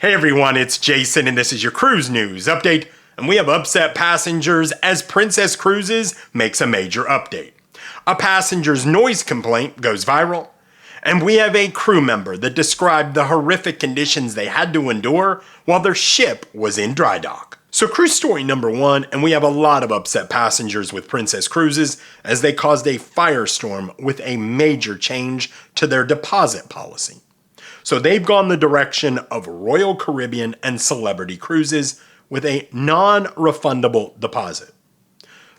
Hey everyone, it's Jason and this is your cruise news update, and we have upset passengers as Princess Cruises makes a major update. A passenger's noise complaint goes viral, and we have a crew member that described the horrific conditions they had to endure while their ship was in dry dock. So cruise story number one, and we have a lot of upset passengers with Princess Cruises as they caused a firestorm with a major change to their deposit policy. So they've gone the direction of Royal Caribbean and Celebrity Cruises with a non-refundable deposit.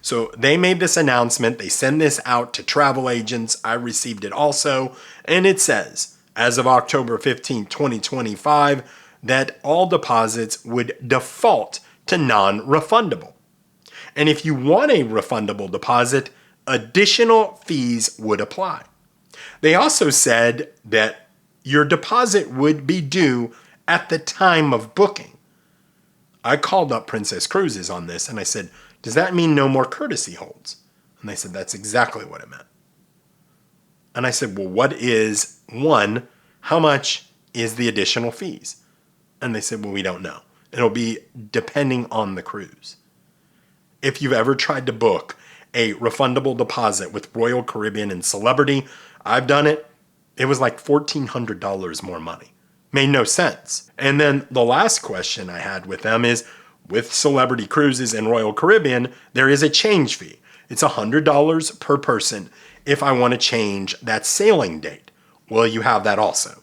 So they made this announcement, they send this out to travel agents, I received it also, and it says, as of October 15, 2025, that all deposits would default to non-refundable. And if you want a refundable deposit, additional fees would apply. They also said that your deposit would be due at the time of booking. I called up Princess Cruises on this and I said, does that mean no more courtesy holds? And they said, that's exactly what it meant. And I said, well, what is, one, how much is the additional fees? And they said, well, we don't know. It'll be depending on the cruise. If you've ever tried to book a refundable deposit with Royal Caribbean and Celebrity, I've done it. It was like $1,400 more money. Made no sense. And then the last question I had with them is, with Celebrity Cruises and Royal Caribbean, there is a change fee. It's $100 per person if I want to change that sailing date. Will you have that also?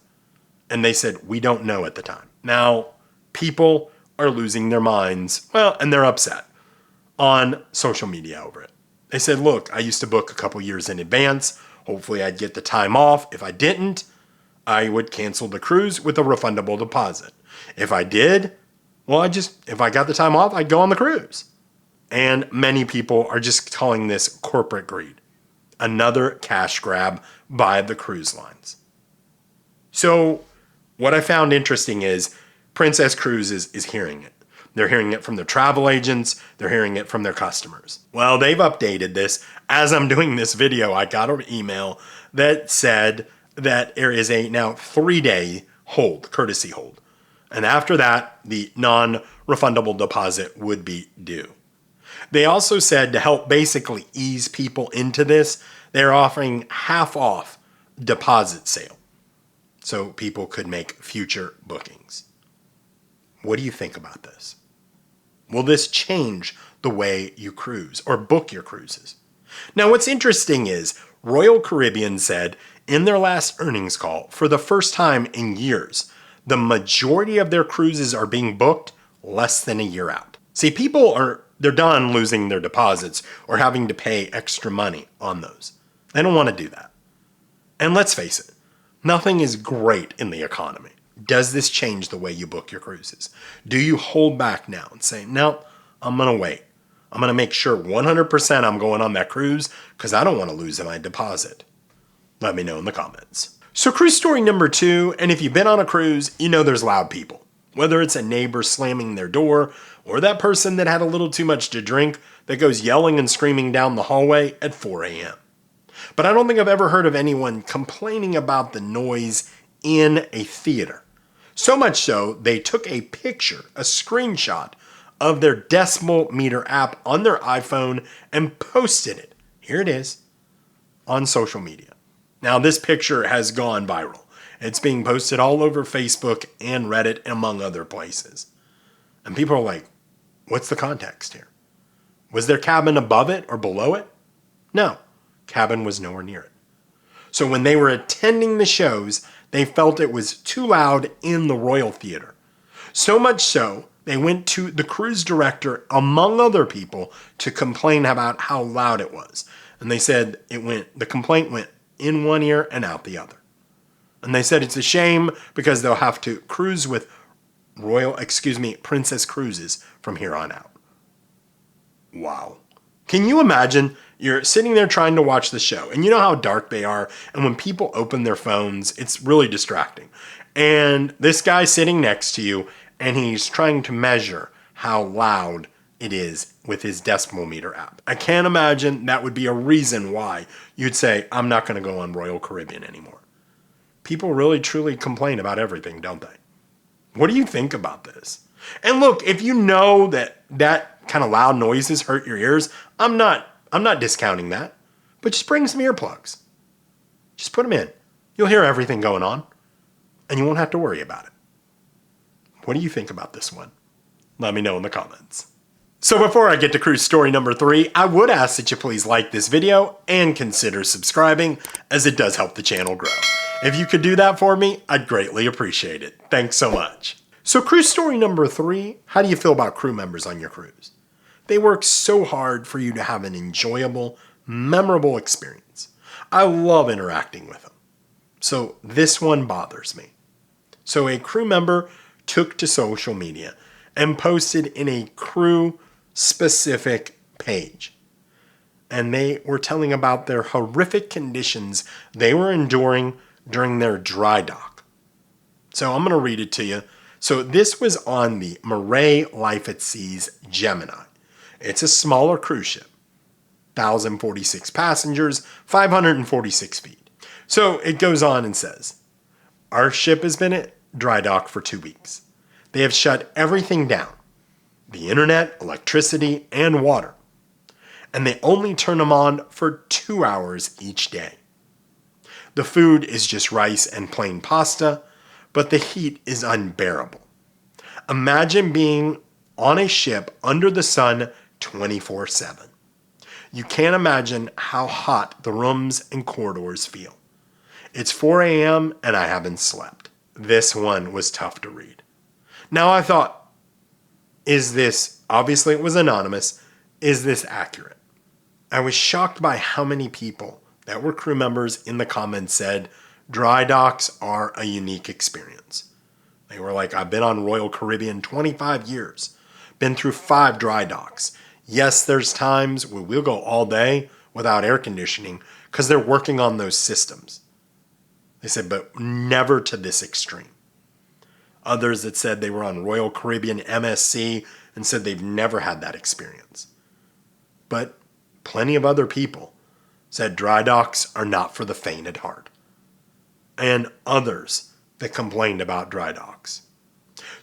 And they said, we don't know at the time. Now, people are losing their minds, well, and they're upset on social media over it. They said, look, I used to book a couple years in advance. Hopefully I'd get the time off. If I didn't, I would cancel the cruise with a refundable deposit. If I did, well, if I got the time off, I'd go on the cruise. And many people are just calling this corporate greed. Another cash grab by the cruise lines. So what I found interesting is Princess Cruises is hearing it. They're hearing it from their travel agents. They're hearing it from their customers. Well, they've updated this. As I'm doing this video, I got an email that said that there is a now 3-day hold, courtesy hold. And after that, the non-refundable deposit would be due. They also said to help basically ease people into this, they're offering half off deposit sale so people could make future bookings. What do you think about this? Will this change the way you cruise or book your cruises? Now, what's interesting is Royal Caribbean said in their last earnings call, for the first time in years, the majority of their cruises are being booked less than a year out. See, they're done losing their deposits or having to pay extra money on those. They don't want to do that. And let's face it, nothing is great in the economy. Does this change the way you book your cruises? Do you hold back now and say, no, I'm going to wait. I'm going to make sure 100% I'm going on that cruise because I don't want to lose my deposit? Let me know in the comments. So cruise story number two, and if you've been on a cruise, you know there's loud people. Whether it's a neighbor slamming their door or that person that had a little too much to drink that goes yelling and screaming down the hallway at 4 a.m. But I don't think I've ever heard of anyone complaining about the noise in a theater. So much so, they took a picture, a screenshot of their decimal meter app on their iPhone and posted it. Here it is on social media. Now, this picture has gone viral. It's being posted all over Facebook and Reddit, among other places. And people are like, what's the context here? Was their cabin above it or below it? No, cabin was nowhere near it. So when they were attending the shows, they felt it was too loud in the Royal Theater. So much so, they went to the cruise director, among other people, to complain about how loud it was. And they said the complaint went in one ear and out the other. And they said it's a shame because they'll have to cruise with Princess Cruises from here on out. Wow. Can you imagine? You're sitting there trying to watch the show, and you know how dark they are, and when people open their phones, it's really distracting. And this guy's sitting next to you, and he's trying to measure how loud it is with his decimal meter app. I can't imagine that would be a reason why you'd say, I'm not going to go on Royal Caribbean anymore. People really truly complain about everything, don't they? What do you think about this? And look, if you know that that kind of loud noises hurt your ears, I'm not discounting that. But just bring some earplugs. Just put them in. You'll hear everything going on, and you won't have to worry about it. What do you think about this one? Let me know in the comments. So before I get to cruise story number 3, I would ask that you please like this video and consider subscribing, as it does help the channel grow. If you could do that for me, I'd greatly appreciate it. Thanks so much. So cruise story number 3, how do you feel about crew members on your cruise? They work so hard for you to have an enjoyable, memorable experience. I love interacting with them. So this one bothers me. So a crew member took to social media and posted in a crew-specific page. And they were telling about their horrific conditions they were enduring during their dry dock. So I'm going to read it to you. So this was on the Murray Life at Sea's Gemini. It's a smaller cruise ship. 1,046 passengers, 546 feet. So it goes on and says, our ship has been at dry dock for 2 weeks. They have shut everything down. The internet, electricity, and water. And they only turn them on for 2 hours each day. The food is just rice and plain pasta, but the heat is unbearable. Imagine being on a ship under the sun 24/7. You can't imagine how hot the rooms and corridors feel. It's 4 a.m. and I haven't slept. This one was tough to read. Now I thought, is this, obviously it was anonymous, is this accurate? I was shocked by how many people that were crew members in the comments said, dry docks are a unique experience. They were like, I've been on Royal Caribbean 25 years, been through 5 dry docks. Yes, there's times where we'll go all day without air conditioning because they're working on those systems. They said, but never to this extreme. Others that said they were on Royal Caribbean MSC and said they've never had that experience. But plenty of other people said dry docks are not for the faint at heart. And others that complained about dry docks.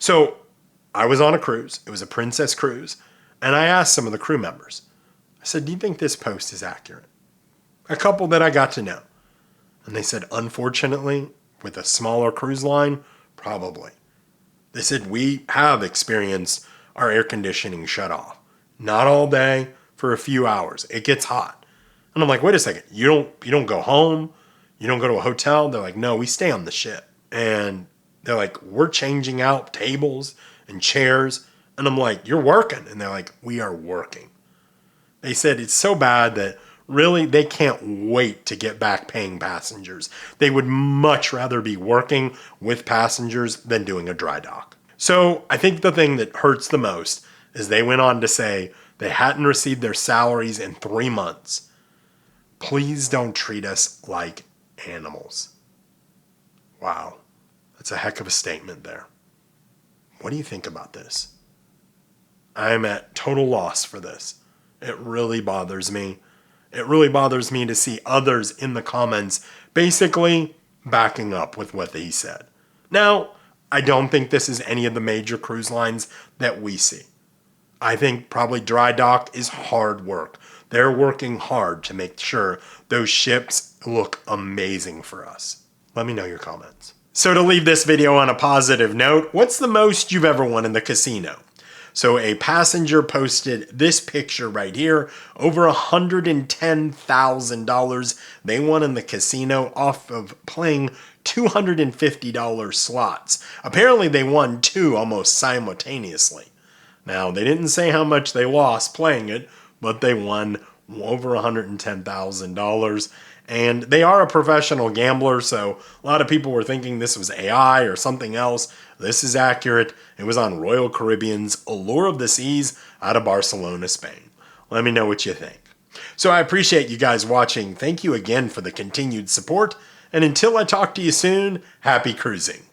So I was on a cruise. It was a Princess cruise. And I asked some of the crew members. I said, do you think this post is accurate? A couple that I got to know. And they said, unfortunately, with a smaller cruise line, probably. They said, we have experienced our air conditioning shut off. Not all day, for a few hours. It gets hot. And I'm like, wait a second. You don't go home? You don't go to a hotel? They're like, no, we stay on the ship. And they're like, we're changing out tables and chairs. And I'm like, you're working. And they're like, we are working. They said it's so bad that really they can't wait to get back paying passengers. They would much rather be working with passengers than doing a dry dock. So I think the thing that hurts the most is they went on to say they hadn't received their salaries in 3 months. Please don't treat us like animals. Wow, that's a heck of a statement there. What do you think about this? I'm at total loss for this. It really bothers me. It really bothers me to see others in the comments basically backing up with what he said. Now, I don't think this is any of the major cruise lines that we see. I think probably dry dock is hard work. They're working hard to make sure those ships look amazing for us. Let me know your comments. So to leave this video on a positive note, what's the most you've ever won in the casino? So a passenger posted this picture right here, over $110,000 they won in the casino off of playing $250 slots. Apparently they won 2 almost simultaneously. Now, they didn't say how much they lost playing it, but they won over $110,000. And they are a professional gambler, so a lot of people were thinking this was AI or something else. This is accurate. It was on Royal Caribbean's Allure of the Seas out of Barcelona, Spain. Let me know what you think. So I appreciate you guys watching. Thank you again for the continued support. And until I talk to you soon, happy cruising.